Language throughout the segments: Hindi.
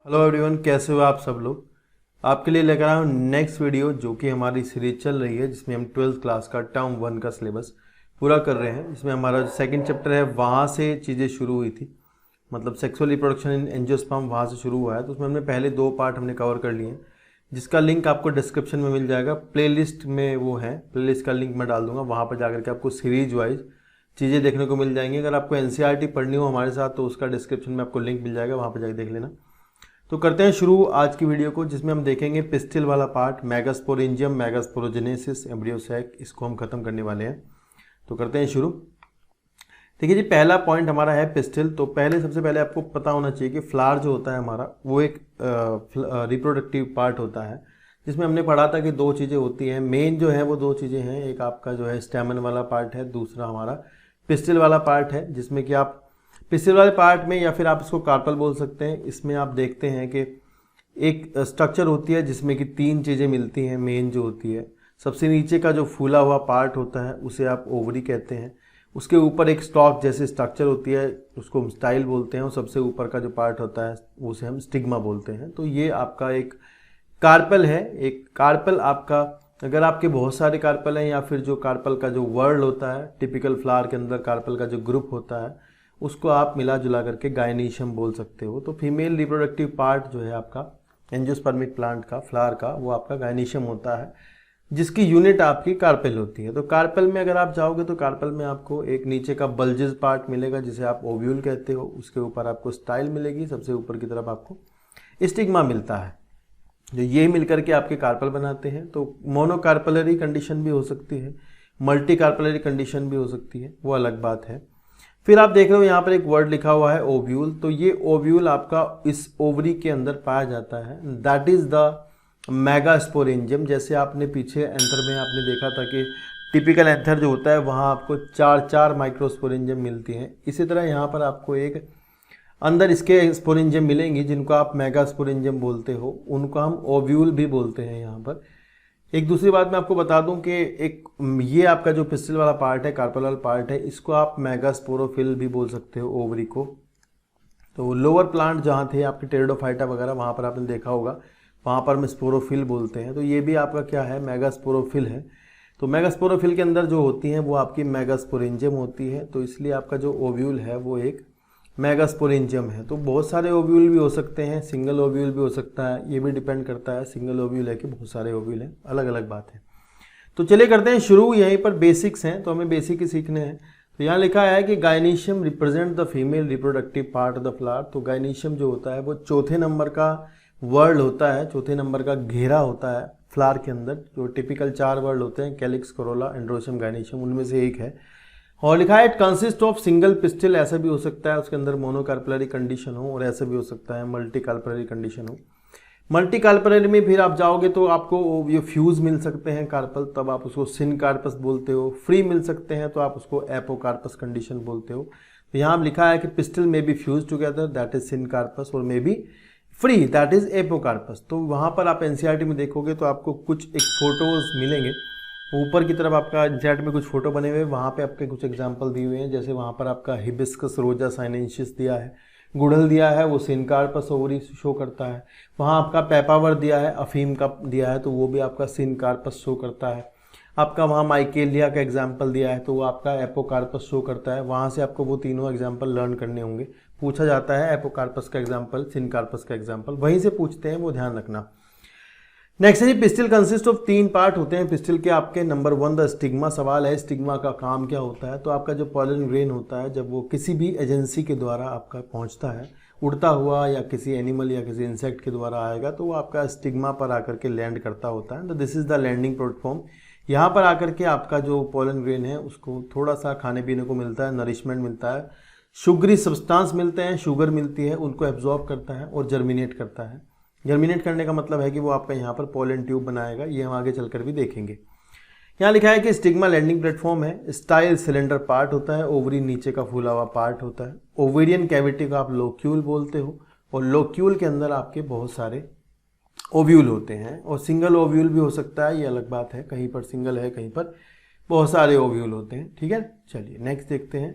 हेलो एवरीवन, कैसे हो आप सब लोग। आपके लिए लेकर आया हूँ नेक्स्ट वीडियो, जो कि हमारी सीरीज चल रही है जिसमें हम 12th क्लास का टर्म 1 का सिलेबस पूरा कर रहे हैं। इसमें हमारा जो सेकंड चैप्टर है वहाँ से चीज़ें शुरू हुई थी, मतलब सेक्सुअल रिप्रोडक्शन इन एंजियोस्पर्म वहाँ से शुरू हुआ है। तो उसमें हमने पहले 2 पार्ट हमने कवर कर लिए हैं, जिसका लिंक आपको डिस्क्रिप्शन में मिल जाएगा। प्लेलिस्ट में वो है, प्लेलिस्ट का लिंक मैं डाल दूंगा, वहाँ पर जाकर के आपको सीरीज वाइज चीज़ें देखने को मिल जाएंगी। अगर आपको एनसीईआरटी पढ़नी हो हमारे साथ तो उसका डिस्क्रिप्शन में आपको लिंक मिल जाएगा, वहाँ पर जाकर देख लेना। तो करते हैं शुरू आज की वीडियो को, जिसमें हम देखेंगे पिस्टिल वाला पार्ट, मेगास्पोरेंजियम, मेगास्पोरोजेनेसिस, एम्ब्रियोसैक, इसको हम खत्म करने वाले हैं। तो करते हैं शुरू। देखिए जी, पहला पॉइंट हमारा है पिस्टिल। तो सबसे पहले आपको पता होना चाहिए कि फ्लावर जो होता है हमारा वो एक रिप्रोडक्टिव पार्ट होता है, जिसमें हमने पढ़ा था कि 2 चीज़ें होती हैं। मेन जो है वो 2 चीज़ें हैं, एक आपका जो है स्टैमन वाला पार्ट है, दूसरा हमारा पिस्टिल वाला पार्ट है। जिसमें कि आप पिस्टिल वाले पार्ट में, या फिर आप इसको कार्पल बोल सकते हैं, इसमें आप देखते हैं कि एक स्ट्रक्चर होती है जिसमें कि 3 चीज़ें मिलती हैं। मेन जो होती है, सबसे नीचे का जो फूला हुआ पार्ट होता है उसे आप ओवरी कहते हैं। उसके ऊपर एक स्टॉक जैसे स्ट्रक्चर होती है, उसको हम स्टाइल बोलते हैं, और सबसे ऊपर का जो पार्ट होता है उसे हम स्टिग्मा बोलते हैं। तो ये आपका एक कार्पल है। एक कार्पल आपका, अगर आपके बहुत सारे कार्पल हैं, या फिर जो कार्पल का जो वर्ड होता है टिपिकल फ्लावर के अंदर कार्पल का जो ग्रुप होता है, उसको आप मिला जुला करके गायनीशियम बोल सकते हो। तो फीमेल रिप्रोडक्टिव पार्ट जो है आपका एंजियोस्पर्मिक प्लांट का, फ्लावर का, वो आपका गायनीशियम होता है, जिसकी यूनिट आपकी कार्पेल होती है। तो कार्पेल में अगर आप जाओगे तो कार्पेल में आपको एक नीचे का बल्जेस पार्ट मिलेगा जिसे आप ओव्यूल कहते हो। उसके ऊपर आपको स्टाइल मिलेगी, सबसे ऊपर की तरफ आपको स्टिग्मा मिलता है, जो ये मिलकर के आपके कार्पल बनाते हैं। तो मोनोकार्पलरी कंडीशन भी हो सकती है, मल्टी कार्पलरी कंडीशन भी हो सकती है, वो अलग बात है। फिर आप देख रहे हो यहाँ पर एक वर्ड लिखा हुआ है ओव्यूल। तो ये ओव्यूल आपका इस ओवरी के अंदर पाया जाता है, दैट इज द मेगास्पोरेंजियम। जैसे आपने पीछे एंथर में आपने देखा था कि टिपिकल एंथर जो होता है वहाँ आपको 4 माइक्रोस्पोरेंजियम मिलती हैं, इसी तरह यहाँ पर आपको एक अंदर इसके स्पोरेंजियम मिलेंगी, जिनको आप मेगास्पोरेंजियम बोलते हो, उनको हम ओव्यूल भी बोलते हैं यहाँ पर। एक दूसरी बात मैं आपको बता दूं कि एक ये आपका जो पिस्टिल वाला पार्ट है, कार्पल वाला पार्ट है, इसको आप मेगास्पोरोफिल भी बोल सकते हो, ओवरी को। तो लोअर प्लांट जहाँ थे आपके टेरिडोफाइटा वगैरह, वहाँ पर आपने देखा होगा, वहाँ पर हम स्पोरोफिल बोलते हैं। तो ये भी आपका क्या है, मेगास्पोरोफिल है। तो मेगास्पोरोफिल के अंदर जो होती हैं वो आपकी मेगास्पोरेंजियम होती है। तो इसलिए आपका जो ओव्यूल है वो एक मेगास्पोरेंजियम है। तो बहुत सारे ओव्यूल भी हो सकते हैं, सिंगल ओव्यूल भी हो सकता है, ये भी डिपेंड करता है सिंगल ओव्यूल है कि बहुत सारे ओव्यूल हैं, अलग अलग बात है। तो चलिए करते हैं शुरू। यहीं पर बेसिक्स हैं तो हमें बेसिक ही सीखने हैं। तो यहाँ लिखा है कि gynoecium represent the female reproductive part of the flower. तो गायनीशियम जो होता है वो चौथे नंबर का वर्ड होता है, चौथे नंबर का घेरा होता है फ्लावर के अंदर। जो टिपिकल 4 वर्ड होते हैं, कैलिक्स, कोरोला, एंड्रोशियम, गायनीशियम, उनमें से एक है। और लिखा है it consist of single pistil. ऐसा भी हो सकता है उसके अंदर मोनोकार्पलरी कंडीशन हो, और ऐसा भी हो सकता है मल्टी कार्पलरी कंडीशन हो। मल्टी कार्पलरी में फिर आप जाओगे तो आपको ये फ्यूज मिल सकते हैं कार्पल, तब आप उसको सिन कार्पस बोलते हो। फ्री मिल सकते हैं तो आप उसको एपोकार्पस कंडीशन बोलते हो। तो यहाँ लिखा है कि पिस्टिल में be fused together, that is syncarpous, और may be free, that is apocarpous. तो वहाँ पर आप एनसीईआरटी में देखोगे तो आपको कुछ एक फोटोज मिलेंगे, ऊपर की तरफ आपका एनसीईआरटी में कुछ फोटो बने हुए, वहाँ पे आपके कुछ एग्जांपल दिए हुए हैं। जैसे वहाँ पर आपका हिबिस्कस रोजा साइनेंसिस दिया है, गुड़हल दिया है, वो सिनकार्पस ओवरी शो करता है। वहाँ आपका पेपावर दिया है, अफीम का दिया है, तो वो भी आपका सिनकार्पस शो करता है। आपका वहाँ माइकेलिया का एग्जाम्पल दिया है तो वो आपका एपोकार्पस शो करता है। वहाँ से आपको वो तीनों एग्जाम्पल लर्न करने होंगे। पूछा जाता है एपोकार्पस का एग्जाम्पल, सिनकार्पस का एग्जाम्पल, वहीं से पूछते हैं, वो ध्यान रखना। नेक्स्ट है जी, पिस्टिल कंसिस्ट ऑफ 3 पार्ट होते हैं पिस्टिल के आपके। Number 1 the stigma. सवाल है स्टिग्मा का काम क्या होता है। तो आपका जो पॉलन ग्रेन होता है, जब वो किसी भी एजेंसी के द्वारा आपका पहुंचता है, उड़ता हुआ या किसी एनिमल या किसी इंसेक्ट के द्वारा आएगा, तो वो आपका स्टिग्मा पर आकर के लैंड करता होता है। तो this is the landing platform. यहाँ पर आकर के आपका जो पॉलन ग्रेन है उसको थोड़ा सा खाने पीने को मिलता है, नरिशमेंट मिलता है, शुगरी सब्सटेंस मिलते हैं, शुगर मिलती है, उनको एब्जॉर्ब करता है और जर्मिनेट करता है। जर्मिनेट करने का मतलब है कि वो आपका यहाँ पर पोलन ट्यूब बनाएगा, ये हम आगे चलकर भी देखेंगे। यहाँ लिखा है कि स्टिग्मा लैंडिंग प्लेटफॉर्म है, स्टाइल सिलेंडर पार्ट होता है, ओवरी नीचे का फूला हुआ पार्ट होता है, ओवेरियन कैविटी का आप लोक्यूल बोलते हो, और लोक्यूल के अंदर आपके बहुत सारे ओव्यूल होते हैं, और सिंगल ओव्यूल भी हो सकता है, ये अलग बात है, कहीं पर सिंगल है, कहीं पर बहुत सारे ओव्यूल होते हैं। ठीक है, चलिए नेक्स्ट देखते हैं।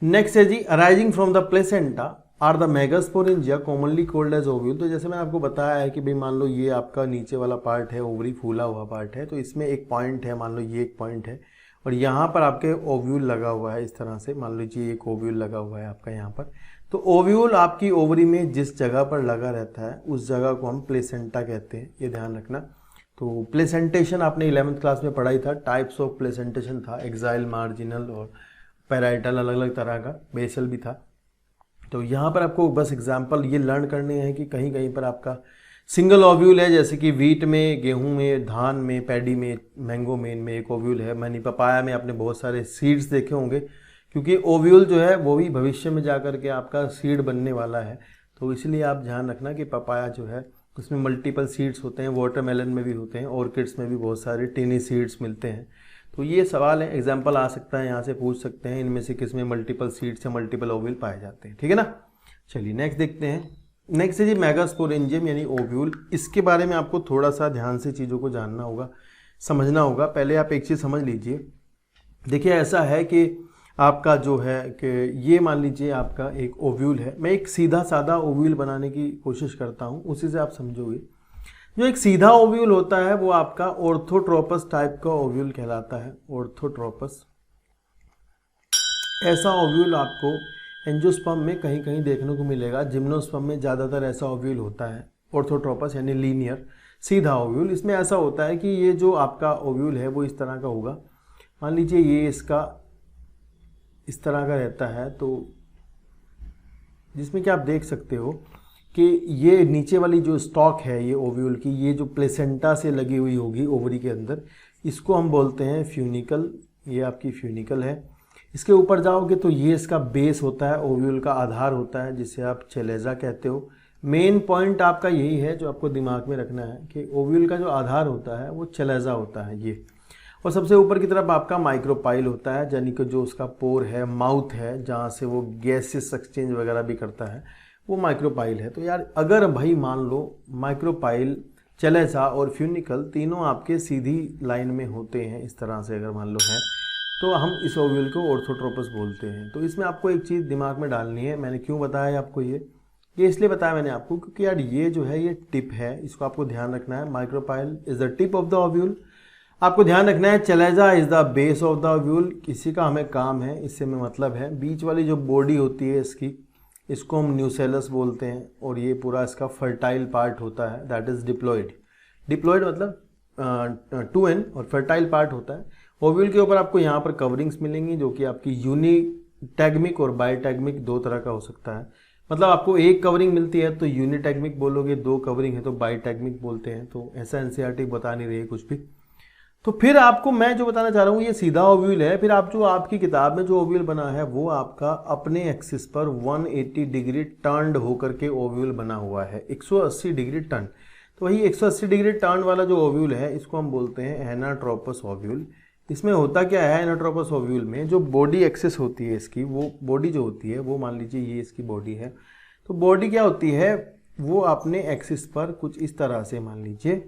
नेक्स्ट है जी, arising from the placenta. Are the megasporangia commonly called as ovule. तो जैसे मैंने आपको बताया है कि भाई मान लो ये आपका नीचे वाला पार्ट है, ओवरी फूला हुआ पार्ट है, तो इसमें एक पॉइंट है, मान लो ये एक पॉइंट है और यहाँ पर आपके ओव्यूल लगा हुआ है इस तरह से, मान लीजिए एक ओव्यूल लगा हुआ है आपका यहाँ पर। तो ओव्यूल आपकी ओवरी में जिस जगह पर लगा रहता है उस जगह को हम प्लेसेंटा कहते हैं, ये ध्यान रखना। तो प्लेसेंटेशन आपने 11th क्लास में पढ़ा ही था, टाइप्स ऑफ प्लेसेंटेशन था, एक्साइल, मार्जिनल और पैराइटल, अलग अलग तरह का, बेसल भी था। तो यहाँ पर आपको बस एग्जांपल ये लर्न करने हैं कि कहीं कहीं पर आपका सिंगल ओव्यूल है, जैसे कि वीट में, गेहूं में, धान में, पैडी में, मैंगो में, इनमें एक ओव्यूल है। मैनी पपाया में आपने बहुत सारे सीड्स देखे होंगे, क्योंकि ओव्यूल जो है वो भी भविष्य में जा कर के आपका सीड बनने वाला है। तो इसलिए आप ध्यान रखना कि पपाया जो है उसमें मल्टीपल सीड्स होते हैं, वाटरमेलन में भी होते हैं, ऑर्किड्स में भी बहुत सारे टिनी सीड्स मिलते हैं। तो ये सवाल है, एग्जाम्पल आ सकता है, यहाँ से पूछ सकते हैं इनमें से किस में मल्टीपल सीड्स या मल्टीपल ओव्यूल पाए जाते हैं, ठीक है ना। चलिए नेक्स्ट देखते हैं। नेक्स्ट है जी मेगास्पोरेंजियम यानी ओव्यूल। इसके बारे में आपको थोड़ा सा ध्यान से चीज़ों को जानना होगा, समझना होगा। पहले आप एक चीज़ समझ लीजिए, देखिए ऐसा है कि आपका जो है कि ये मान लीजिए आपका एक ओव्यूल है। मैं एक सीधा सादा ओव्यूल बनाने की कोशिश करता हूँ, उसी से आप समझोगे। जो एक सीधा ओव्यूल होता है वो आपका ऑर्थोट्रोपस टाइप का ओव्यूल कहलाता है, ऑर्थोट्रोपस। ऐसा ओव्यूल आपको एंजियोस्पर्म में कहीं कहीं देखने को मिलेगा, जिम्नोस्पर्म में ज़्यादातर ऐसा ओव्यूल होता है। ऑर्थोट्रोपस यानी लीनियर, सीधा ओव्यूल। इसमें ऐसा होता है कि ये जो आपका ओव्यूल है वो इस तरह का होगा। मान लीजिए ये इसका इस तरह का रहता है, तो जिसमें कि आप देख सकते हो कि ये नीचे वाली जो स्टॉक है ये ओव्यूल की, ये जो प्लेसेंटा से लगी हुई होगी ओवरी के अंदर, इसको हम बोलते हैं फ्यूनिकल। ये आपकी फ्यूनिकल है। इसके ऊपर जाओगे तो ये इसका बेस होता है, ओव्यूल का आधार होता है, जिसे आप चेलेजा कहते हो। मेन पॉइंट आपका यही है जो आपको दिमाग में रखना है कि ओव्यूल का जो आधार होता है वो चेलेजा होता है ये। और सबसे ऊपर की तरफ आपका माइक्रोपाइल होता है, यानी कि जो उसका पोर है, माउथ है, जहाँ से वो गैसेस एक्सचेंज वगैरह भी करता है, वो माइक्रोपाइल है। तो यार अगर भाई मान लो माइक्रोपाइल, चेलेजा और फ्यूनिकल तीनों आपके सीधी लाइन में होते हैं, इस तरह से अगर मान लो है, तो हम इस ओव्यूल को ऑर्थोट्रोपस बोलते हैं। तो इसमें आपको एक चीज़ दिमाग में डालनी है। मैंने क्यों बताया आपको ये इसलिए बताया मैंने आपको क्योंकि यार ये जो है ये टिप है, इसको आपको ध्यान रखना है। Micropyle is the tip of the ovule. आपको ध्यान रखना है चेलेजा is the base of the ovule. किसी का हमें काम है, इससे में मतलब है बीच वाली जो बॉडी होती है इसकी, इसको हम न्यूसेलस बोलते हैं, और ये पूरा इसका फर्टाइल पार्ट होता है, दैट इज डिप्लॉयड। डिप्लॉयड मतलब 2n और फर्टाइल पार्ट होता है। ओव्यूल के ऊपर आपको यहाँ पर कवरिंग्स मिलेंगी जो कि आपकी यूनिटैग्मिक और बायोटैग्मिक दो तरह का हो सकता है। मतलब आपको एक कवरिंग मिलती है तो यूनिटैग्मिक बोलोगे, दो कवरिंग है तो बायोटैग्मिक बोलते हैं। तो ऐसा एनसीईआरटी बता नहीं रही है कुछ भी। तो फिर आपको मैं जो बताना चाह रहा हूँ ये सीधा ओव्यूल है। फिर आप जो आपकी किताब में जो ओव्यूल बना है वो आपका अपने एक्सिस पर 180 डिग्री टर्न्ड होकर के ओव्यूल बना हुआ है, 180 डिग्री टर्न। तो वही 180 डिग्री टर्न वाला जो ओव्यूल है इसको हम बोलते हैं एनाट्रोपस ओव्यूल। इसमें होता क्या है, एनाट्रोपस ओव्यूल में जो बॉडी एक्सिस होती है इसकी, वो बॉडी जो होती है वो मान लीजिए ये इसकी बॉडी है। तो बॉडी क्या होती है, वो अपने एक्सिस पर कुछ इस तरह से मान लीजिए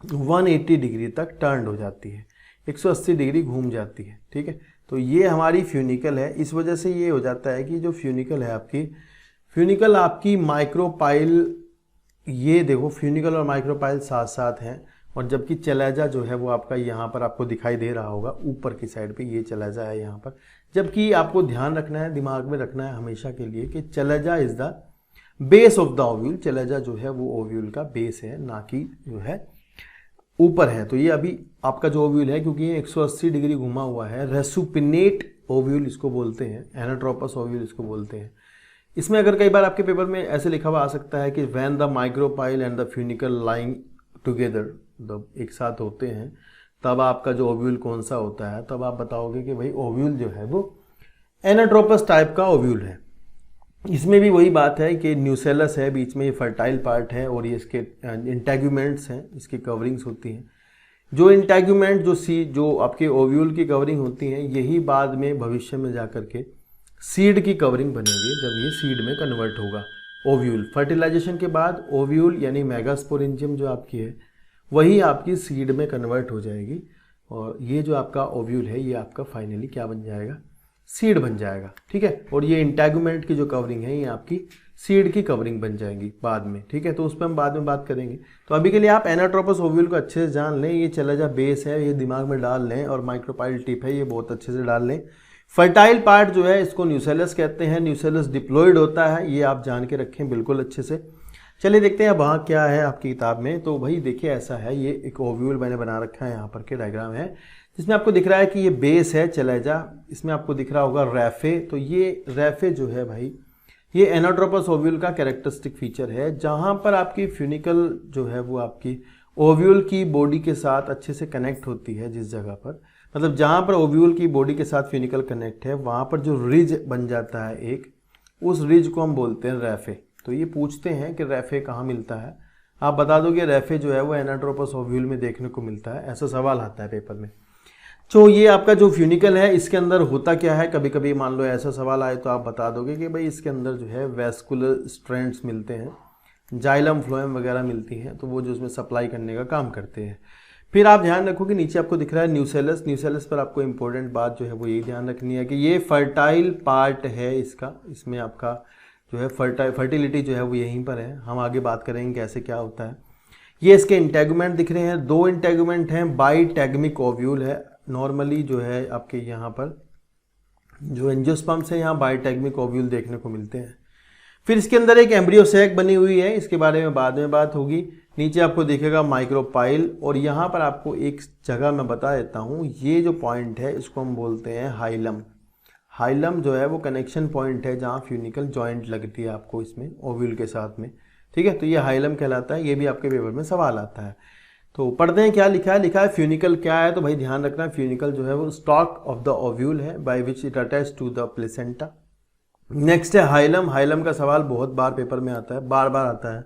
180 डिग्री तक टर्न हो जाती है, 180 डिग्री घूम जाती है, ठीक है। तो ये हमारी फ्यूनिकल है। इस वजह से ये हो जाता है कि जो फ्यूनिकल है आपकी, फ्यूनिकल आपकी माइक्रोपाइल, ये देखो फ्यूनिकल और माइक्रोपाइल साथ साथ हैं, और जबकि चेलेजा जो है वो आपका यहाँ पर आपको दिखाई दे रहा होगा ऊपर की साइड पे, ये चेलेजा है यहाँ पर। जबकि आपको ध्यान रखना है, दिमाग में रखना है हमेशा के लिए कि चेलेजा is the base of the ovule. चेलेजा जो है वो ओव्यूल का बेस है, ना कि जो है ऊपर है। तो ये अभी आपका जो ओव्यूल है, क्योंकि ये 180 डिग्री घुमा हुआ है, रेसुपिनेट ओव्यूल इसको बोलते हैं, एनाट्रोपस ओव्यूल इसको बोलते हैं। इसमें अगर कई बार आपके पेपर में ऐसे लिखा हुआ आ सकता है कि when the micropyle and the funicle lying together, जब एक साथ होते हैं तब आपका जो ओव्यूल कौन सा होता है, तब आप बताओगे कि भाई ओव्यूल जो है वो एनाट्रोपस टाइप का ओव्यूल है। इसमें भी वही बात है कि न्यूसेलस है, बीच में ये फर्टाइल पार्ट है, और ये इसके इंटैग्यूमेंट्स हैं, इसकी कवरिंग्स होती हैं। जो इंटैग्यूमेंट जो आपके ओव्यूल की कवरिंग होती हैं, यही बाद में भविष्य में जाकर के सीड की कवरिंग बनेगी, जब ये सीड में कन्वर्ट होगा ओव्यूल। फर्टिलाइजेशन के बाद ओव्यूल यानी मेगास्पोरेंजियम जो आपकी है वही आपकी सीड में कन्वर्ट हो जाएगी, और ये जो आपका ओव्यूल है ये आपका फाइनली क्या बन जाएगा, सीड बन जाएगा, ठीक है। और ये इंटेगुमेंट की जो कवरिंग है ये आपकी सीड की कवरिंग बन जाएगी बाद में, ठीक है। तो उस पर हम बाद में बात करेंगे। तो अभी के लिए आप एनाट्रोपस ओव्यूल को अच्छे से जान लें, ये चलेजा बेस है ये दिमाग में डाल लें, और माइक्रोपाइल टिप है ये बहुत अच्छे से डाल लें। फर्टाइल पार्ट जो है इसको न्यूसेलस कहते हैं, न्यूसेलस डिप्लॉयड होता है, ये आप जान के रखें बिल्कुल अच्छे से। चलिए देखते हैं वहाँ क्या है आपकी किताब में। तो भाई देखिए ऐसा है, ये एक ओव्यूल मैंने बना रखा है, यहाँ पर के डायग्राम है जिसमें आपको दिख रहा है कि ये बेस है चलेजा, इसमें आपको दिख रहा होगा रैफे। तो ये रैफे जो है भाई ये एनाट्रोपस ओव्यूल का कैरेक्टरिस्टिक फीचर है, जहाँ पर आपकी फ्यूनिकल जो है वो आपकी ओव्यूल की बॉडी के साथ अच्छे से कनेक्ट होती है। जिस जगह पर मतलब जहाँ पर ओव्यूल की बॉडी के साथ फ्यूनिकल कनेक्ट है वहाँ पर जो रिज बन जाता है एक, उस रिज को हम बोलते हैं रैफे। तो ये पूछते हैं कि रैफे कहाँ मिलता है, आप बता दो कि रैफे जो है वो एनाट्रोपस ओव्यूल में देखने को मिलता है, ऐसा सवाल आता है पेपर में। तो ये आपका जो फ्यूनिकल है इसके अंदर होता क्या है, कभी कभी मान लो ऐसा सवाल आए तो आप बता दोगे कि भाई इसके अंदर जो है वेस्कुलर स्ट्रैंड्स मिलते हैं, जाइलम फ्लोएम वगैरह मिलती हैं, तो वो जो उसमें सप्लाई करने का काम करते हैं। फिर आप ध्यान रखो कि नीचे आपको दिख रहा है न्यूसेलस। न्यूसेलस पर आपको इंपॉर्टेंट बात जो है वो यही ध्यान रखनी है कि ये फर्टाइल पार्ट है इसका, इसमें आपका जो है फर्टिलिटी जो है वो यहीं पर है। हम आगे बात करेंगे कैसे क्या होता है। ये इसके इंटेगुमेंट दिख रहे हैं, दो इंटेगुमेंट हैं, बाईटैगमिक ओव्यूल है। नॉर्मली जो है आपके यहाँ पर जो एंजियोस्पर्म्स है यहाँ बाईटैगमिक ओव्यूल देखने को मिलते हैं। फिर इसके अंदर एक एम्ब्रियो सैक बनी हुई है, इसके बारे में बाद में बात होगी। नीचे आपको दिखेगा माइक्रोपाइल, और यहाँ पर आपको एक जगह मैं बता देता हूँ, ये जो पॉइंट है इसको हम बोलते हैं हाइलम। हाइलम जो है वो कनेक्शन पॉइंट है जहाँ फ्यूनिकल जॉइंट लगती है आपको इसमें ओव्यूल के साथ में, ठीक है। तो ये हाइलम कहलाता है, ये भी आपके पेपर में सवाल आता है। तो पढ़ते हैं क्या लिखा है। लिखा है फ्यूनिकल क्या है, तो भाई ध्यान रखना फ्यूनिकल जो है वो स्टॉक ऑफ द ओव्यूल है by which it attach to the placenta. Next है हाइलम। हाइलम का सवाल बहुत बार पेपर में आता है, बार बार आता है।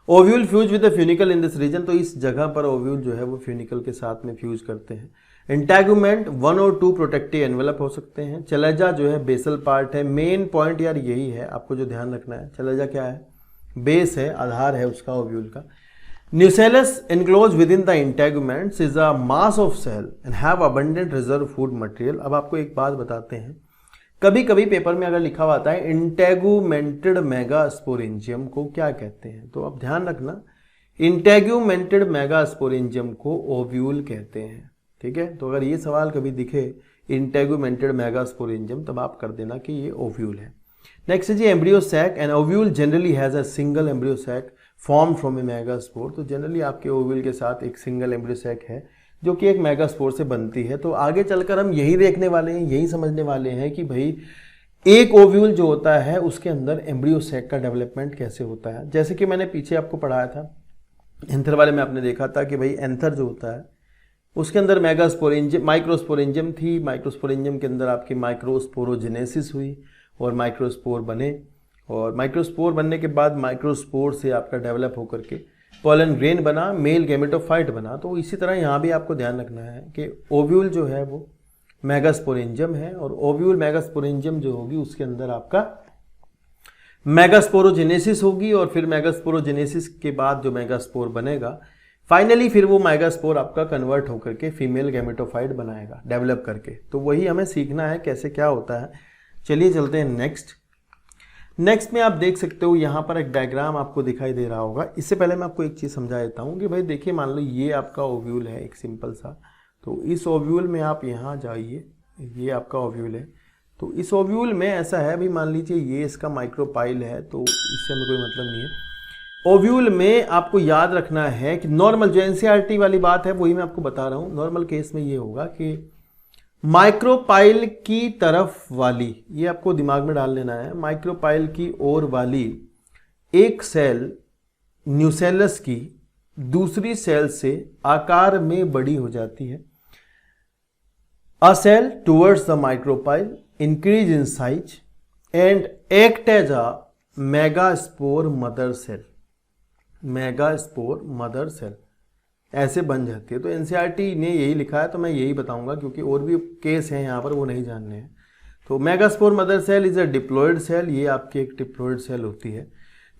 Ovule fuse with the funicle in this region, तो इस जगह पर ओव्यूल जो है वो फ्यूनिकल के साथ में फ्यूज करते हैं। इंटेगुमेंट 1 और 2 प्रोटेक्टिव एनवेलप हो सकते हैं। चलेजा जो है बेसल पार्ट है। मेन पॉइंट यार यही है, आपको जो ध्यान रखना है, चलेजा क्या है, बेस है, आधार है उसका ओव्यूल का। Nucellus enclosed within the integuments is a mass of cell and have abundant reserve food material। अब आपको एक बात बताते हैं, कभी कभी पेपर में अगर लिखा हुआ आता है इंटेगुमेंटेड मेगास्पोरेंजियम को क्या कहते हैं, तो अब ध्यान रखना इंटेगुमेंटेड मेगास्पोरेंजियम को ओव्यूल कहते हैं, ठीक है। तो अगर ये सवाल कभी दिखे इंटेगुमेंटेड मेगास्पोरेंजियम, तब आप कर देना कि ये ओव्यूल है। नेक्स्ट है जी embryo sac. An ovule generally has a single embryo sac form from a megaspore. तो जनरली आपके ओव्यूल के साथ एक सिंगल एम्ब्रियो सैक है जो कि एक मेगास्पोर से बनती है। तो आगे चलकर हम यही देखने वाले हैं, यही समझने वाले हैं कि भाई एक ओव्यूल जो होता है उसके अंदर एम्ब्रियो सैक का डेवलपमेंट कैसे होता है। जैसे कि मैंने पीछे आपको पढ़ाया था एंथर वाले में, आपने देखा था कि भाई एंथर जो होता है उसके अंदर मेगास्पोरेंजियम माइक्रोस्पोरेंजियम थी। माइक्रोस्पोरेंजियम के अंदर आपकी माइक्रोस्पोरोजेनेसिस हुई और माइक्रोस्पोर बने, और माइक्रोस्पोर बनने के बाद माइक्रोस्पोर से आपका डेवलप होकर के पोलन ग्रेन बना, मेल गैमेटोफाइट बना। तो इसी तरह यहाँ भी आपको ध्यान रखना है कि ओव्यूल जो है वो मेगास्पोरेंजियम है, और ओव्यूल मेगास्पोरेंजियम जो होगी उसके अंदर आपका मेगास्पोरोजेनेसिस होगी, और फिर मेगास्पोरोजेनेसिस के बाद जो मेगास्पोर बनेगा फाइनली फिर वो मेगास्पोर आपका कन्वर्ट होकर के फीमेल गैमेटोफाइट बनाएगा डेवलप करके। तो वही हमें सीखना है कैसे क्या होता है। चलिए चलते हैं नेक्स्ट में आप देख सकते हो यहाँ पर एक डायग्राम आपको दिखाई दे रहा होगा। इससे पहले मैं आपको एक चीज़ समझा देता हूँ कि भाई देखिए मान लो ये आपका ओव्यूल है एक सिंपल सा, तो इस ओव्यूल में आप यहाँ जाइए, ये आपका ओव्यूल है। तो इस ओव्यूल में ऐसा है भाई, मान लीजिए ये इसका माइक्रोपाइल है, तो इससे हमें कोई मतलब नहीं है। ओव्यूल में आपको याद रखना है कि नॉर्मल जो एनसीईआरटी वाली बात है वही मैं आपको बता रहा हूँ। नॉर्मल केस में ये होगा कि माइक्रोपाइल की तरफ वाली, ये आपको दिमाग में डाल लेना है, माइक्रोपाइल की ओर वाली एक सेल न्यूसेलस की दूसरी सेल से आकार में बड़ी हो जाती है। A cell towards the micropyle increase in size and act as a megaspore mother cell. Megaspore mother cell ऐसे बन जाती है। तो एनसीईआरटी ने यही लिखा है, तो मैं यही बताऊंगा क्योंकि और भी केस हैं यहाँ पर वो नहीं जानने हैं। तो megaspore mother cell is a diploid cell, ये आपकी एक डिप्लॉयड सेल होती है।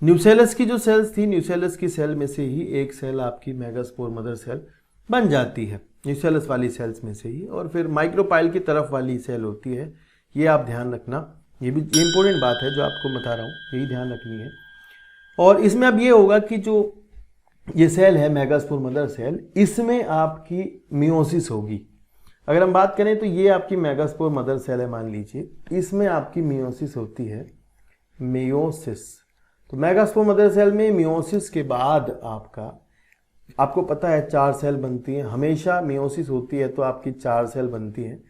न्यूसेलस की जो सेल्स थी, न्यूसेलस की सेल में से ही एक सेल आपकी मेगास्पोर मदर सेल बन जाती है, न्यूसेलस वाली सेल्स में से ही। और फिर माइक्रोपाइल की तरफ वाली सेल होती है, ये आप ध्यान रखना, ये इंपॉर्टेंट बात है जो आपको बता रहा हूँ, यही ध्यान रखनी है। और इसमें अब ये होगा कि जो ये सेल है मेगास्पोर मदर सेल, इसमें आपकी मियोसिस होगी। अगर हम बात करें तो ये आपकी मेगास्पोर मदर सेल है, मान लीजिए इसमें आपकी मियोसिस होती है, मियोसिस। तो मेगास्पोर मदर सेल में मियोसिस के बाद आपको पता है 4 सेल बनती हैं, हमेशा मियोसिस होती है तो आपकी 4 सेल बनती हैं।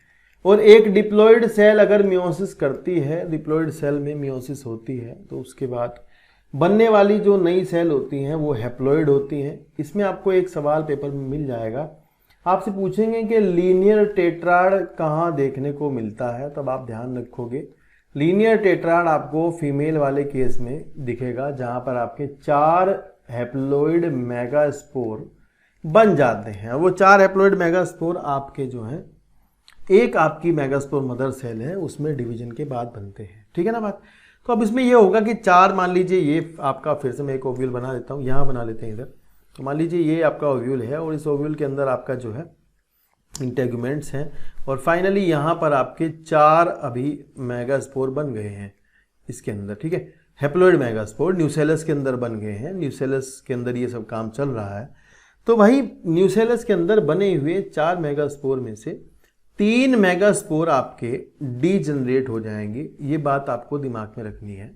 और एक डिप्लॉइड सेल अगर मियोसिस करती है, डिप्लॉइड सेल में मियोसिस होती है, तो उसके बाद बनने वाली जो नई सेल होती हैं वो हैप्लॉइड होती हैं। इसमें आपको एक सवाल पेपर में मिल जाएगा, आपसे पूछेंगे कि लीनियर टेट्राड कहाँ देखने को मिलता है, तब आप ध्यान रखोगे लीनियर टेट्राड आपको फीमेल वाले केस में दिखेगा, जहां पर आपके 4 हैप्लॉइड मेगास्पोर बन जाते हैं। वो 4 हैप्लॉइड मेगास्पोर आपके जो हैं, एक आपकी मेगास्पोर मदर सेल है उसमें डिवीजन के बाद बनते हैं, ठीक है ना बात। तो अब इसमें ये होगा कि 4, मान लीजिए ये आपका, फिर से मैं एक ओव्यूल बना देता हूँ, यहाँ बना लेते हैं इधर। तो मान लीजिए ये आपका ओव्यूल है और इस ओव्यूल के अंदर आपका जो है इंटेगुमेंट्स हैं, और फाइनली यहाँ पर आपके 4 अभी मेगास्पोर बन गए हैं इसके अंदर, ठीक है। हैप्लॉइड मेगास्पोर न्यूसेलस के अंदर बन गए हैं, न्यूसेलस के अंदर ये सब काम चल रहा है। तो वही न्यूसेलस के अंदर बने हुए 4 मेगास्पोर में से 3 मेगास्पोर आपके डीजनरेट हो जाएंगे, ये बात आपको दिमाग में रखनी है।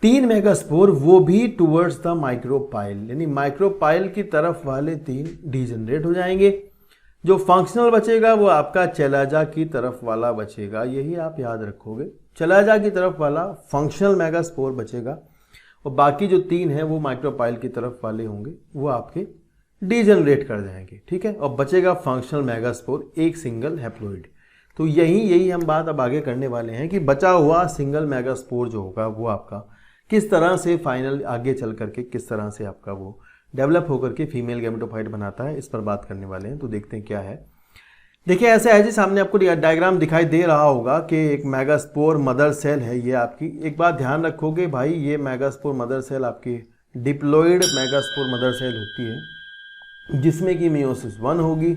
3 मेगास्पोर वो भी टुवर्ड्स द माइक्रोपाइल, यानी माइक्रोपाइल की तरफ वाले 3 डीजनरेट हो जाएंगे। जो फंक्शनल बचेगा वो आपका चेलाजा की तरफ वाला बचेगा, यही आप याद रखोगे, चेलाजा की तरफ वाला फंक्शनल मेगास्पोर बचेगा, और बाकी जो 3 हैं वो माइक्रोपाइल की तरफ वाले होंगे, वो आपके डीजनरेट कर जाएंगे, ठीक है। और बचेगा फंक्शनल मेगास्पोर, एक सिंगल हैप्लॉइड। तो यही हम बात अब आगे करने वाले हैं कि बचा हुआ सिंगल मेगास्पोर जो होगा वो आपका किस तरह से फाइनल आगे चल करके किस तरह से आपका वो डेवलप होकर के फीमेल गैमेटोफाइट बनाता है, इस पर बात करने वाले हैं। तो देखते हैं क्या है। देखिए ऐसे है जी, सामने आपको डायग्राम दिखाई दे रहा होगा कि एक मेगास्पोर मदर सेल है ये आपकी। एक बात ध्यान रखोगे भाई, ये मेगास्पोर मदर सेल आपकी डिप्लॉइड मेगास्पोर मदर सेल होती है, जिसमें कि मियोसिस 1 होगी,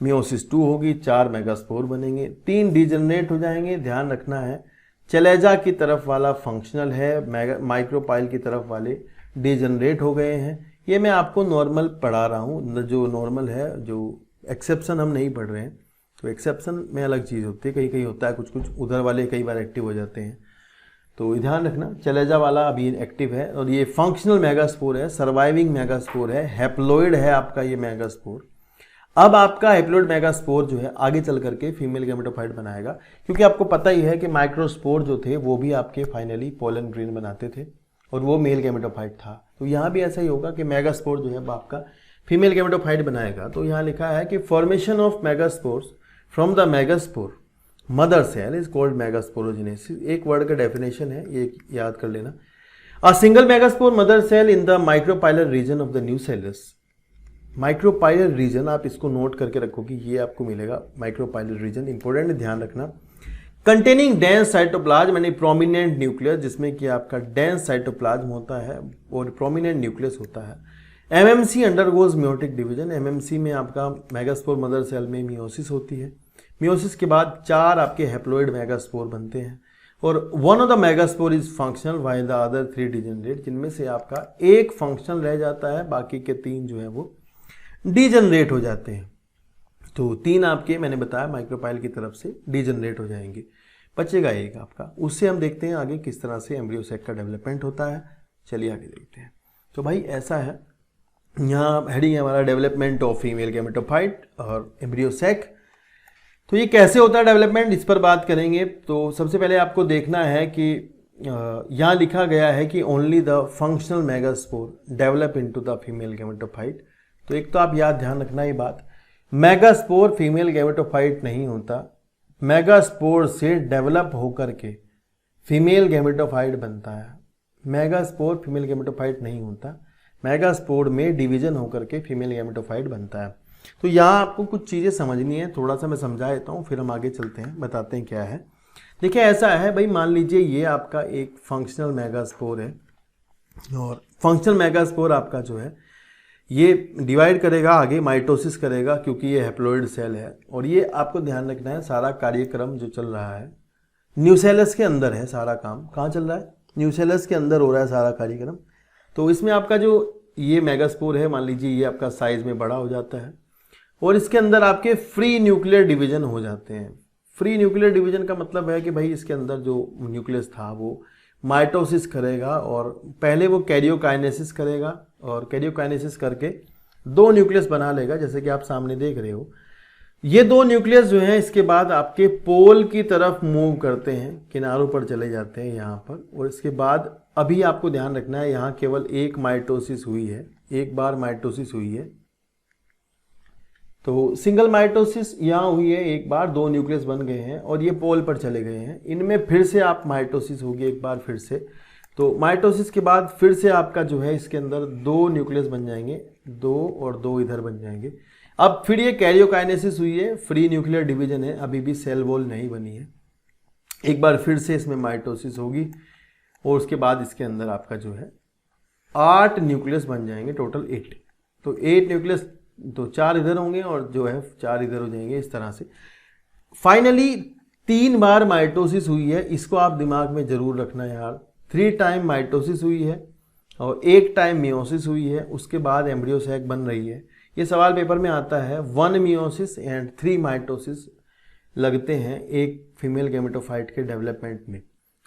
मियोसिस 2 होगी, 4 मेगास्पोर बनेंगे, 3 डीजनरेट हो जाएंगे। ध्यान रखना है चलेजा की तरफ वाला फंक्शनल है, माइक्रोपाइल की तरफ वाले डीजनरेट हो गए हैं। ये मैं आपको नॉर्मल पढ़ा रहा हूँ, जो नॉर्मल है, जो एक्सेप्शन हम नहीं पढ़ रहे हैं। तो एक्सेप्शन में अलग चीज़ होती है, कहीं कहीं होता है कुछ उधर वाले कई बार एक्टिव हो जाते हैं, तो ध्यान रखना चलेजा वाला अभी एक्टिव है। और ये फंक्शनल मेगास्पोर है, सर्वाइविंग मेगास्पोर है, हैप्लॉइड है आपका ये मेगास्पोर। अब आपका हैप्लॉइड मेगास्पोर जो है आगे चल करके फीमेल गैमेटोफाइट बनाएगा, क्योंकि आपको पता ही है कि माइक्रोस्पोर जो थे वो भी आपके फाइनली पोलन ग्रेन बनाते थे और वो मेल गैमेटोफाइट था। तो यहाँ भी ऐसा ही होगा कि मेगास्पोर जो है वो आपका फीमेल गैमेटोफाइट बनाएगा। तो यहाँ लिखा है कि formation of megaspores from the megaspore mother cell is called megasporogenesis. एक वर्ड का डेफिनेशन है, ये याद कर लेना। A single megaspore mother cell in the micropylar region of the nucellus. Micropylar region आप इसको नोट करके रखोगे, ये आपको मिलेगा माइक्रोपाइलर रीजन, इंपॉर्टेंट है, ध्यान रखना। कंटेनिंग डेंस साइटोप्लाज्म यानी प्रोमिनेंट न्यूक्लियस, जिसमें कि आपका डेंस साइटोप्लाज्म होता है और प्रोमिनेंट न्यूक्लियस होता है। MMC undergoes meiotic division. MMC में आपका मेगास्पोर मदर सेल में मियोसिस होती है। मियोसिस के बाद 4 आपके हैप्लॉइड मेगास्पोर बनते हैं और one of the megaspore is functional while the other 3 degenerate, जिनमें से आपका एक फंक्शनल रह जाता है, बाकी के 3 जो है वो डीजनरेट हो जाते हैं। तो 3 आपके मैंने बताया माइक्रोपाइल की तरफ से डीजनरेट हो जाएंगे, बचेगा एक आपका। उससे हम देखते हैं आगे किस तरह से एम्ब्रियो सैक का डेवलपमेंट होता है। चलिए आगे देखते हैं। तो भाई ऐसा है, यहाँ हेडिंग है हमारा डेवलपमेंट ऑफ फीमेल गैमेटोफाइट और एम्ब्रियो सैक। तो ये कैसे होता है डेवलपमेंट, इस पर बात करेंगे। तो सबसे पहले आपको देखना है कि यहाँ लिखा गया है कि only the functional megaspore develop into the female gametophyte. तो एक तो आप याद ध्यान रखना ये बात, मेगास्पोर फीमेल गैमेटोफाइट नहीं होता, मेगास्पोर से डेवलप होकर के फीमेल गैमेटोफाइट बनता है। मेगास्पोर फीमेल गैमेटोफाइट नहीं होता, मेगास्पोर में डिवीजन होकर के फीमेल गैमेटोफाइट बनता है। तो यहाँ आपको कुछ चीज़ें समझनी है, थोड़ा सा मैं समझा देता हूँ, फिर हम आगे चलते हैं, बताते हैं क्या है। देखिए ऐसा है भाई, मान लीजिए ये आपका एक फंक्शनल मेगास्पोर है और फंक्शनल मेगास्पोर आपका जो है ये डिवाइड करेगा, आगे माइटोसिस करेगा, क्योंकि ये हैप्लॉइड सेल है। और ये आपको ध्यान रखना है, सारा कार्यक्रम जो चल रहा है न्यूसेलस के अंदर है सारा काम। कहाँ चल रहा है? न्यूसेलस के अंदर हो रहा है सारा कार्यक्रम। तो इसमें आपका जो ये मेगास्पोर है, मान लीजिए ये आपका साइज में बड़ा हो जाता है और इसके अंदर आपके फ्री न्यूक्लियर डिवीजन हो जाते हैं। फ्री न्यूक्लियर डिवीजन का मतलब है कि भाई इसके अंदर जो न्यूक्लियस था वो माइटोसिस करेगा और पहले वो कैरियोकाइनेसिस करेगा और कैरियोकाइनेसिस करके 2 न्यूक्लियस बना लेगा, जैसे कि आप सामने देख रहे हो। ये 2 न्यूक्लियस जो हैं इसके बाद आपके पोल की तरफ मूव करते हैं, किनारों पर चले जाते हैं यहाँ पर। और इसके बाद अभी आपको ध्यान रखना है यहाँ केवल एक माइटोसिस हुई है, एक बार माइटोसिस हुई है। तो सिंगल माइटोसिस यहाँ हुई है एक बार, 2 न्यूक्लियस बन गए हैं और ये पोल पर चले गए हैं। इनमें फिर से आप माइटोसिस होगी एक बार फिर से। तो माइटोसिस के बाद फिर से आपका जो है इसके अंदर 2 न्यूक्लियस बन जाएंगे, 2 और 2 इधर बन जाएंगे। अब फिर ये कैरियोकाइनेसिस हुई है, फ्री न्यूक्लियर डिवीजन है, अभी भी सेल वॉल नहीं बनी है। एक बार फिर से इसमें माइटोसिस होगी और उसके बाद इसके अंदर आपका जो है 8 न्यूक्लियस बन जाएंगे, टोटल 8। तो 8 न्यूक्लियस, तो 4 इधर होंगे और जो है 4 इधर हो जाएंगे, इस तरह से। फाइनली 3 बार माइटोसिस हुई है, इसको आप दिमाग में जरूर रखना यार। 3 टाइम माइटोसिस हुई है और 1 टाइम मियोसिस हुई है, उसके बाद एम्ब्रियो सैक बन रही है। ये सवाल पेपर में आता है, 1 मियोसिस एंड 3 माइटोसिस लगते हैं एक फीमेल गैमेटोफाइट के डेवलपमेंट में।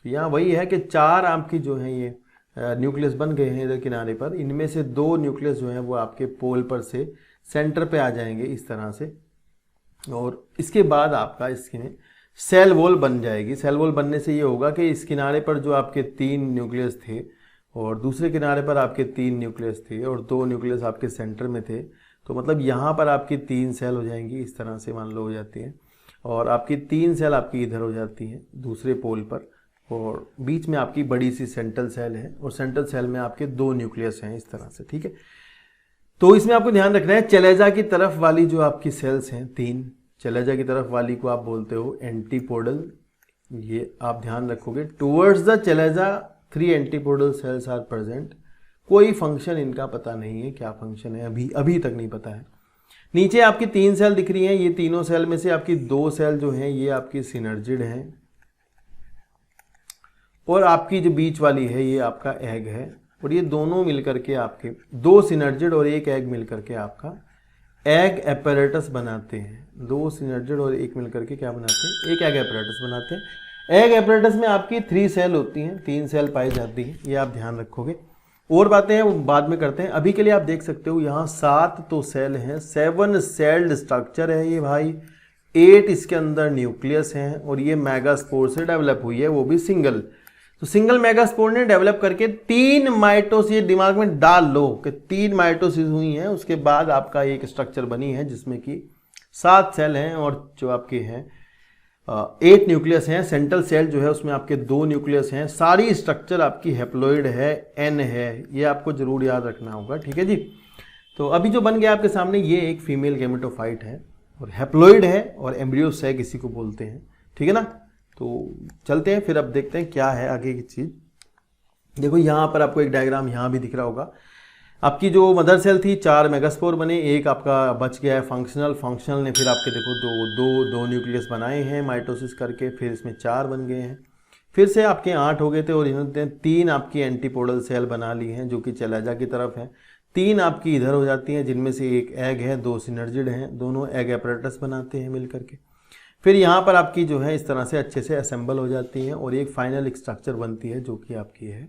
यहाँ वही है कि 4 आपकी जो है ये न्यूक्लियस बन गए हैं इधर किनारे पर। इनमें से 2 न्यूक्लियस जो है वो आपके पोल पर से सेंटर पे आ जाएंगे इस तरह से और इसके बाद आपका इसमें सेल वॉल बन जाएगी। सेल वॉल बनने से ये होगा कि इस किनारे पर जो आपके 3 न्यूक्लियस थे और दूसरे किनारे पर आपके 3 न्यूक्लियस थे और 2 न्यूक्लियस आपके सेंटर में थे। तो मतलब यहाँ पर आपकी 3 सेल हो जाएंगी, इस तरह से मान लो हो जाती है। और आपकी 3 सेल आपकी इधर हो जाती हैं दूसरे पोल पर और बीच में आपकी बड़ी सी सेंट्रल सेल है और सेंट्रल सेल में आपके 2 न्यूक्लियस हैं इस तरह से, ठीक है। तो इसमें आपको ध्यान रखना है चलेजा की तरफ वाली जो आपकी सेल्स हैं 3, चलेजा की तरफ वाली को आप बोलते हो एंटीपोडल, ये आप ध्यान रखोगे। Towards the chalaza 3 antipodal cells are present. कोई फंक्शन इनका पता नहीं है, क्या फंक्शन है अभी तक नहीं पता है। नीचे आपकी 3 सेल दिख रही हैं, ये तीनों सेल में से आपकी 2 सेल जो हैं ये आपकी सिनर्जिड हैं और आपकी जो बीच वाली है ये आपका एग है और ये दोनों मिलकर के आपके 2 सिनर्जिड और 1 एग मिलकर के आपका एग एपैरेटस बनाते हैं। 2 सिनर्जिड और 1 मिलकर के क्या बनाते हैं? 1 एग एपैरेटस बनाते हैं। एग एपैरेटस में आपकी 3 सेल होती हैं, 3 सेल पाई जाती है, ये आप ध्यान रखोगे। और बातें हैं वो बाद में करते हैं। अभी के लिए आप देख सकते हो यहाँ 7 तो सेल हैं, 7 सेल्ड स्ट्रक्चर है ये भाई, 8 इसके अंदर न्यूक्लियस हैं और ये मेगास्पोर से डेवलप हुई है, वो भी सिंगल। तो सिंगल मेगास्पोर ने डेवलप करके 3 माइटोसिस, ये दिमाग में डाल लो कि 3 माइटोसिस हुई हैं, उसके बाद आपका एक स्ट्रक्चर बनी है जिसमें कि 7 सेल हैं और जो आपके हैं 8 न्यूक्लियस हैं। सेंट्रल सेल जो है उसमें आपके 2 न्यूक्लियस हैं। सारी स्ट्रक्चर आपकी हैप्लॉइड है, एन है, ये आपको जरूर याद रखना होगा, ठीक है जी। तो अभी जो बन गया आपके सामने ये एक फीमेल गैमेटोफाइट है और हैप्लॉइड है और एम्ब्रियो सैक इसी को बोलते हैं, ठीक है ना। तो चलते हैं फिर अब देखते हैं क्या है आगे की चीज। देखो यहाँ पर आपको एक डायग्राम यहाँ भी दिख रहा होगा। आपकी जो मदर सेल थी 4 मेगास्पोर बने, एक आपका बच गया है फंक्शनल ने फिर आपके देखो दो न्यूक्लियस बनाए हैं माइटोसिस करके, फिर इसमें 4 बन गए हैं, फिर से आपके 8 हो गए थे और इन्होंने 3 आपकी एंटीपोडल सेल बना ली हैं जो कि चलेजा की तरफ है। 3 आपकी इधर हो जाती हैं जिनमें से एक एग है, 2 सिनर्जिड हैं, दोनों एग एपैरेटस बनाते हैं मिल करके। फिर यहाँ पर आपकी जो है इस तरह से अच्छे से असेंबल हो जाती हैं और एक फाइनल स्ट्रक्चर बनती है जो कि आपकी है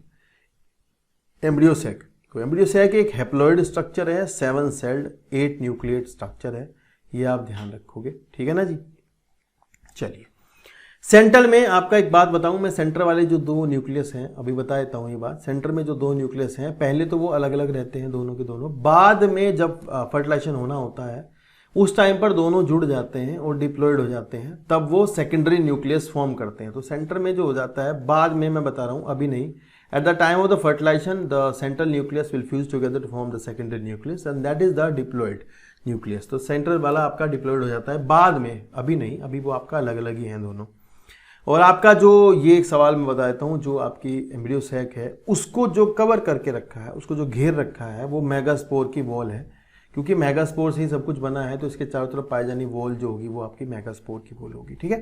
एम्ब्रियो सैक। तो एम्ब्रियो सैक एक हैप्लॉइड स्ट्रक्चर है, 7 सेल्ड 8 न्यूक्लिएट स्ट्रक्चर है, ये आप ध्यान रखोगे, ठीक है ना जी। चलिए सेंट्रल में आपका एक बात बताऊं मैं, सेंटर वाले जो 2 न्यूक्लियस हैं अभी बता देता हूं ये बात। सेंटर में जो 2 न्यूक्लियस हैं पहले तो वो अलग अलग रहते हैं दोनों के दोनों, बाद में जब फर्टिलाइजेशन होना होता है उस टाइम पर दोनों जुड़ जाते हैं और डिप्लॉयड हो जाते हैं, तब वो सेकेंडरी न्यूक्लियस फॉर्म करते हैं। तो सेंटर में जो हो जाता है बाद में, मैं बता रहा हूँ अभी नहीं, at the time of the fertilization the central nucleus will fuse together to form the secondary nucleus and that is the diploid nucleus. तो सेंट्रल वाला आपका डिप्लॉयड हो जाता है बाद में, अभी नहीं, अभी वो आपका अलग अलग ही हैं दोनों। और आपका जो ये एक सवाल मैं बता देता हूँ, जो आपकी एम्ब्रियो सैक है उसको जो कवर करके रखा है, उसको जो घेर रखा है वो मेगास्पोर की वॉल है, क्योंकि मेगास्पोर से ही सब कुछ बना है। तो इसके चारों तरफ पाई जानी वॉल जो होगी वो आपकी मेगास्पोर की वॉल होगी, ठीक है।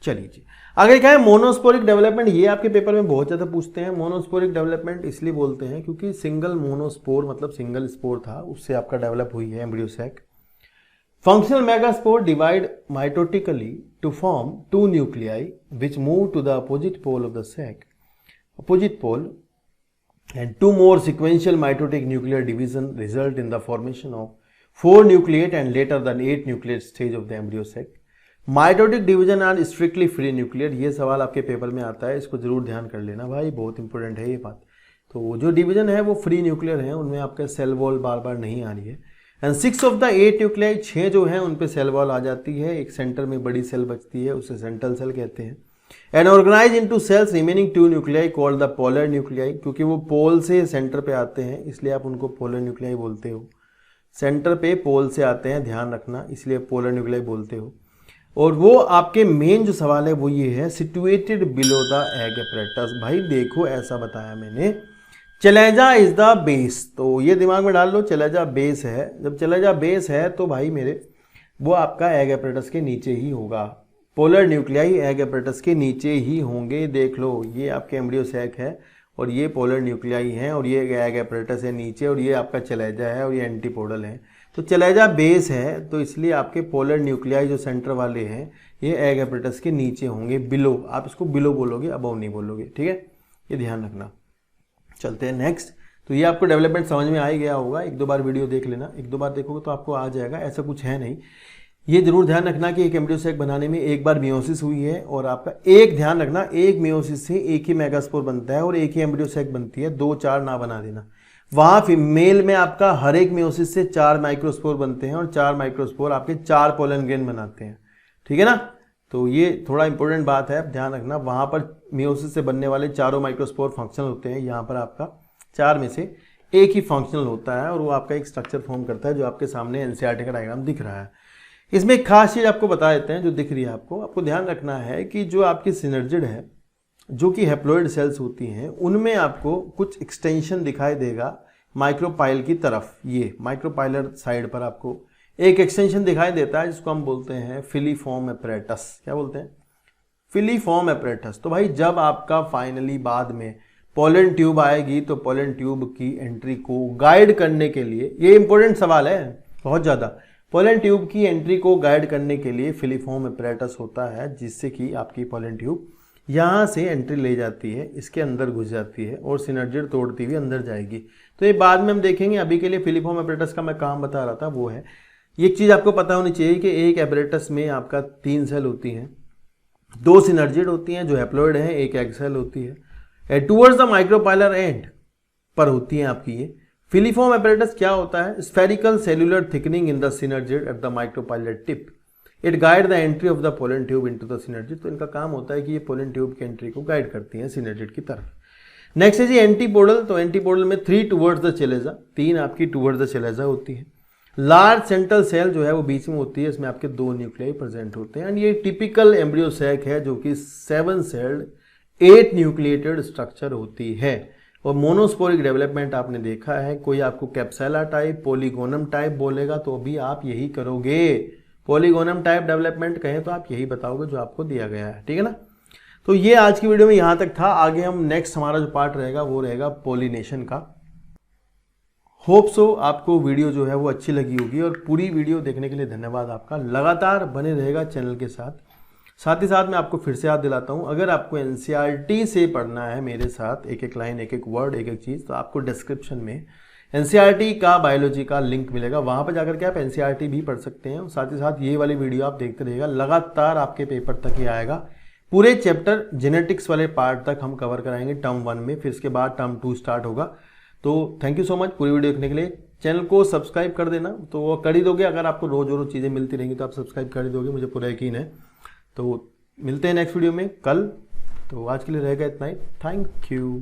चलिए जी, आगे क्या है मोनोस्पोरिक डेवलपमेंट। ये आपके पेपर में बहुत ज़्यादा पूछते हैं। मोनोस्पोरिक डेवलपमेंट इसलिए बोलते हैं क्योंकि सिंगल मोनोस्पोर मतलब सिंगल स्पोर था, उससे आपका डेवलप हुई है embryo sac. Functional megaspore divide mitotically to form two nuclei which move to the opposite pole of the sac, opposite pole, and two more sequential mitotic nuclear division result in the formation of 4 nucleate and later the 8 nucleate stage of the embryo sac. Mitotic division are strictly free nuclear। ये सवाल आपके पेपर में आता है, इसको जरूर ध्यान कर लेना भाई, बहुत इंपॉर्टेंट है ये बात। तो जो डिवीजन है वो फ्री न्यूक्लियर है, उनमें आपका सेल वॉल बार बार नहीं आ रही है। एंड 6 ऑफ द 8 न्यूक्लियाई, 6 जो है उन पे सेल वॉल आ जाती है, एक सेंटर में बड़ी सेल बचती है, उसे सेंट्रल सेल कहते हैं। And organise into cells remaining 2 nuclei called the polar nuclei, क्योंकि वो पोल से सेंटर पे आते हैं इसलिए आप उनको पोलर न्यूक्लियाई बोलते हो। सेंटर पे पोल से आते हैं, ध्यान रखना, इसलिए पोलर न्यूक्लियाई बोलते हो। और वो आपके मेन जो सवाल है वो ये है, situated below the egg apparatus. भाई देखो ऐसा बताया मैंने, चलेजा इज द बेस, तो ये दिमाग में डाल लो, चलेजा बेस है। जब चलेजा बेस है तो भाई मेरे वो आपका एग एपरेटस के नीचे ही होगा। पोलर न्यूक्लियाई एग एपरेटस के नीचे ही होंगे। देख लो, ये आपके एम्ब्रियो सैक है और ये पोलर न्यूक्लियाई है और ये एग एपरेटस है नीचे और ये आपका चलेजा है और ये एंटीपोडल है। तो चलेजा बेस है तो इसलिए आपके पोलर न्यूक्लियाई जो सेंटर वाले हैं ये एग एपरेटस के नीचे होंगे, बिलो। आप इसको बिलो बोलोगे, अबव नहीं बोलोगे, ठीक है, ये ध्यान रखना। चलते हैं नेक्स्ट। तो ये आपको डेवलपमेंट समझ में आ ही गया होगा, एक दो बार वीडियो देख लेना, एक दो बार देखोगे तो आपको आ जाएगा, ऐसा कुछ है नहीं। ये जरूर ध्यान रखना कि एक एम्ब्रियो सैक बनाने में एक बार मियोसिस हुई है और आपका एक ध्यान रखना, एक मियोसिस से एक ही मेगास्पोर बनता है और एक ही एम्ब्रियो सैक बनती है, 2-4 ना बना देना। वहाँ फीमेल में आपका हर एक मियोसिस से 4 माइक्रोस्पोर बनते हैं और 4 माइक्रोस्पोर आपके 4 पोलन ग्रेन बनाते हैं, ठीक है ना। तो ये थोड़ा इंपॉर्टेंट बात है, ध्यान रखना। वहाँ पर मियोसिस से बनने वाले चारों माइक्रोस्पोर फंक्शनल होते हैं, यहाँ पर आपका 4 में से एक ही फंक्शनल होता है और वो आपका एक स्ट्रक्चर फॉर्म करता है जो आपके सामने एनसीईआरटी का डायग्राम दिख रहा है। इसमें एक खास चीज़ आपको बता देते हैं जो दिख रही है आपको ध्यान रखना है कि जो आपकी सिनर्जिड है, जो कि हैप्लॉइड सेल्स होती हैं, उनमें आपको कुछ एक्सटेंशन दिखाई देगा माइक्रोपाइल की तरफ। ये माइक्रोपाइलर साइड पर आपको एक एक्सटेंशन दिखाई देता है जिसको हम बोलते हैं फिलीफॉर्म एपरेटस। क्या बोलते हैं? Filiform apparatus. तो भाई जब आपका फाइनली बाद में पोलन ट्यूब आएगी तो पोलन ट्यूब की एंट्री को गाइड करने के लिए, ये इंपॉर्टेंट सवाल है बहुत ज़्यादा, पोलन ट्यूब की एंट्री को गाइड करने के लिए फिलीफॉर्म एपरेटस होता है, जिससे कि आपकी पोलन ट्यूब यहाँ से एंट्री ले जाती है, इसके अंदर घुस जाती है और सिनर्जिड तोड़ती हुई अंदर जाएगी। तो ये बाद में हम देखेंगे, अभी के लिए फिलीफॉर्म एपरेटस का मैं काम बता रहा था वो है। एक चीज़ आपको पता होनी चाहिए कि एक एपरेटस में आपका 3 सेल होती हैं, 2 सिनर्जिड होती हैं जो हैप्लॉइड है, एक एग सेल होती है। टूवर्ड्स द माइक्रोपाइलर एंड पर होती हैं आपकी ये। फिलीफॉर्म एपरेटस क्या होता है? Spherical cellular thickening in the synergid at the micropylar tip, it guide the entry of the pollen tube into the synergid. तो इनका काम होता है कि ये पोलन ट्यूब की एंट्री को गाइड करती हैं सिनर्जिड की तरफ। नेक्स्ट है जी एंटीपोडल। तो एंटीपोडल में 3 टूवर्ड्स द चेलेजा, 3 आपकी टूवर्ड्स द चेलेजा होती है। लार्ज सेंट्रल सेल जो है वो बीच में होती है, इसमें आपके 2 न्यूक्लियाई प्रेजेंट होते हैं। एंड ये टिपिकल एम्ब्रियो सैक है जो कि 7 सेल्ड 8 न्यूक्लिएटेड स्ट्रक्चर होती है। और मोनोस्पोरिक डेवलपमेंट आपने देखा है, कोई आपको कैप्सुला टाइप, पॉलीगोनम टाइप बोलेगा तो भी आप यही करोगे। पॉलीगोनम टाइप डेवलपमेंट कहें तो आप यही बताओगे जो आपको दिया गया है, ठीक है ना। तो ये आज की वीडियो में यहाँ तक था। आगे हम नेक्स्ट हमारा जो पार्ट रहेगा वो रहेगा पॉलिनेशन का। होप सो आपको वीडियो जो है वो अच्छी लगी होगी और पूरी वीडियो देखने के लिए धन्यवाद आपका। लगातार बने रहेगा चैनल के साथ। साथ ही साथ मैं आपको फिर से याद दिलाता हूँ, अगर आपको एनसीईआरटी से पढ़ना है मेरे साथ, एक एक लाइन, एक एक वर्ड, एक एक चीज़, तो आपको डिस्क्रिप्शन में एनसीईआरटी का बायोलॉजी का लिंक मिलेगा, वहाँ पर जाकर के आप एनसीईआरटी भी पढ़ सकते हैं। साथ ही साथ ये वाली वीडियो आप देखते रहिएगा, लगातार आपके पेपर तक ही आएगा। पूरे चैप्टर जेनेटिक्स वाले पार्ट तक हम कवर कराएंगे टर्म 1 में, फिर इसके बाद टर्म 2 स्टार्ट होगा। तो थैंक यू सो मच पूरी वीडियो देखने के लिए। चैनल को सब्सक्राइब कर देना, तो वो कर ही दोगे। अगर आपको रोज रोज चीज़ें मिलती रहेंगी तो आप सब्सक्राइब कर ही दोगे, मुझे पूरा यकीन है। तो मिलते हैं नेक्स्ट वीडियो में कल। तो आज के लिए रहेगा इतना ही। Thank you.